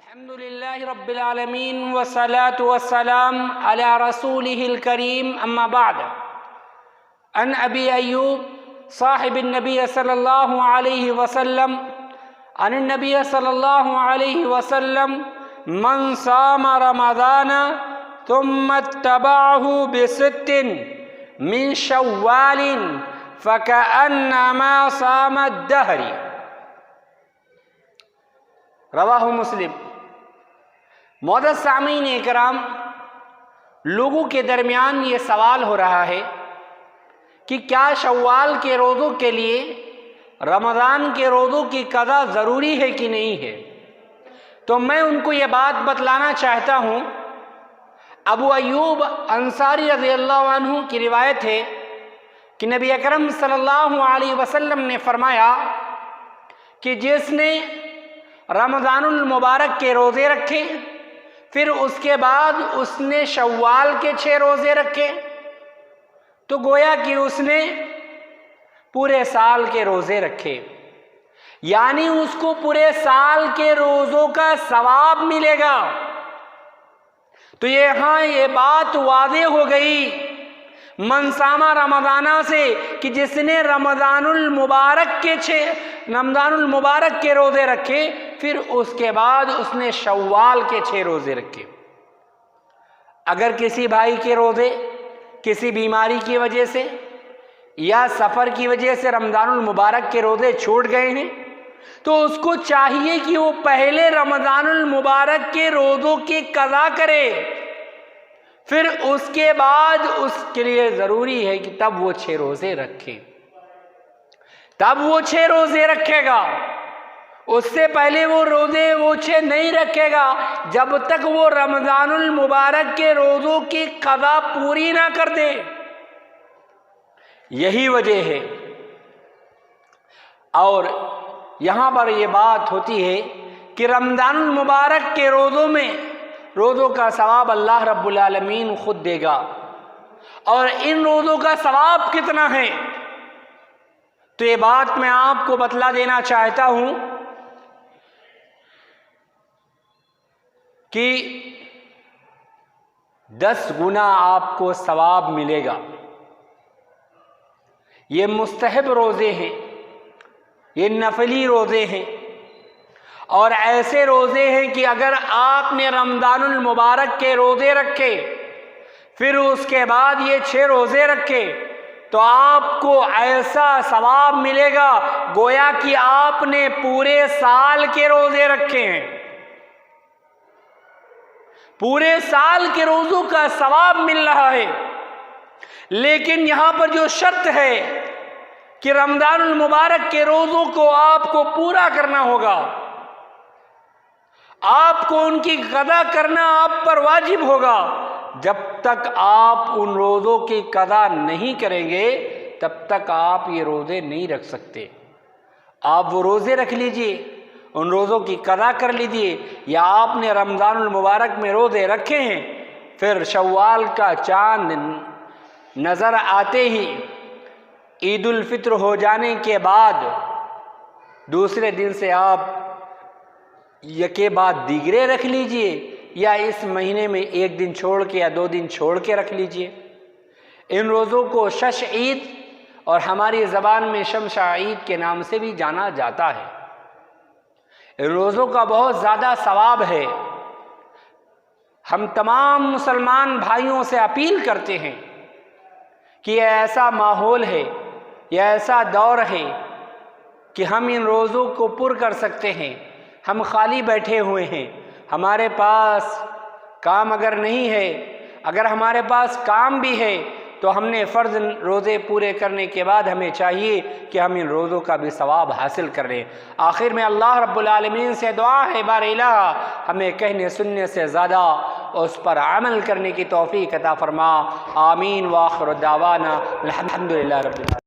अल्हम्दुलिल्लाहि रब्बिल आलमीन वस्सलातु वस्सलाम अला रसूलिहिल करीम अम्मा बाद। अन अबी अय्यूब साहिबिन नबी सल्लल्लाहु अलैहि वसल्लम अन नबी सल्लल्लाहु अलैहि वसल्लम मन सामा रमज़ाना तुम्मा तबाहु बिसित्तिन मिन शव्वालिन फकअन्नमा सामा दहरी। रवाहु मुस्लिम। मौजूद सामीन इकराम, लोगों के दरमियान ये सवाल हो रहा है कि क्या शव्वाल के रोज़ों के लिए रमज़ान के रोज़ों की क़ज़ा ज़रूरी है कि नहीं है। तो मैं उनको ये बात बतलाना चाहता हूँ। अबू अय्यूब अंसारी रज़ियल्लाहु अन्हु की रिवायत है कि नबी अकरम सल्लल्लाहु अलैहि वसल्लम ने फरमाया कि जिसने रमज़ानुल मुबारक के रोज़े रखे, फिर उसके बाद उसने शव्वाल के 6 रोज़े रखे, तो गोया कि उसने पूरे साल के रोज़े रखे, यानी उसको पूरे साल के रोज़ों का सवाब मिलेगा। तो यहाँ ये बात वाज़ेह हो गई मनसामा रमज़ाना से कि जिसने रमज़ानुल मुबारक के रोज़े रखे, फिर उसके बाद उसने शव्वाल के 6 रोज़े रखे। अगर किसी भाई के रोज़े किसी बीमारी की वजह से या सफ़र की वजह से रमज़ानुल मुबारक के रोज़े छूट गए हैं, तो उसको चाहिए कि वो पहले रमज़ानुल मुबारक के रोज़ों की क़ज़ा करे, फिर उसके बाद उसके लिए ज़रूरी है कि तब वो 6 रोज़े रखे, तब वो 6 रोज़े रखेगा। उससे पहले वो 6 नहीं रखेगा जब तक वो रमज़ानुल मुबारक के रोज़ों की क़ज़ा पूरी ना कर दे। यही वजह है। और यहाँ पर ये बात होती है कि रमज़ानुल मुबारक के रोज़ों का सवाब अल्लाह रब्बुल आलमीन खुद देगा। और इन रोज़ों का सवाब कितना है, तो ये बात मैं आपको बतला देना चाहता हूँ कि 10 गुना आपको सवाब मिलेगा। ये मुस्तहब रोज़े हैं, ये नफली रोज़े हैं, और ऐसे रोज़े हैं कि अगर आपने रमज़ानुल मुबारक के रोज़े रखे, फिर उसके बाद ये 6 रोज़े रखे, तो आपको ऐसा सवाब मिलेगा गोया कि आपने पूरे साल के रोज़े रखे हैं। पूरे साल के रोज़ों का सवाब मिल रहा है। लेकिन यहाँ पर जो शर्त है कि रमज़ानुल मुबारक के रोज़ों को आपको पूरा करना होगा, आपको उनकी क़ज़ा करना आप पर वाजिब होगा। जब तक आप उन रोज़ों की क़ज़ा नहीं करेंगे, तब तक आप ये रोज़े नहीं रख सकते। आप वो रोज़े रख लीजिए, उन रोज़ों की क़ज़ा कर लीजिए, या आपने रमज़ानुल मुबारक में रोज़े रखे हैं, फिर शव्वाल का चाँद नज़र आते ही ईद उल फित्र हो जाने के बाद दूसरे दिन से आप यके बाद दीगरे रख लीजिए, या इस महीने में 1 दिन छोड़ के या 2 दिन छोड़ के रख लीजिए। इन रोज़ों को शश ईद और हमारी ज़बान में शमशा ईद के नाम से भी जाना जाता है। इन रोज़ों का बहुत ज़्यादा सवाब है। हम तमाम मुसलमान भाइयों से अपील करते हैं कि यह ऐसा माहौल है, यह ऐसा दौर है कि हम इन रोज़ों को पुर कर सकते हैं। हम खाली बैठे हुए हैं, हमारे पास काम अगर नहीं है, अगर हमारे पास काम भी है, तो हमने फ़र्ज़ रोज़े पूरे करने के बाद हमें चाहिए कि हम इन रोज़ों का भी सवाब हासिल कर लें। आखिर में अल्लाह रब्बुल आलमीन से दुआ है, बार इलाहा हमें कहने सुनने से ज़्यादा उस पर अमल करने की तौफ़ीक़ अता फ़रमा। आमीन व आखिर दावाना अल्हम्दुलिल्लाहि रब्बिल आलमीन।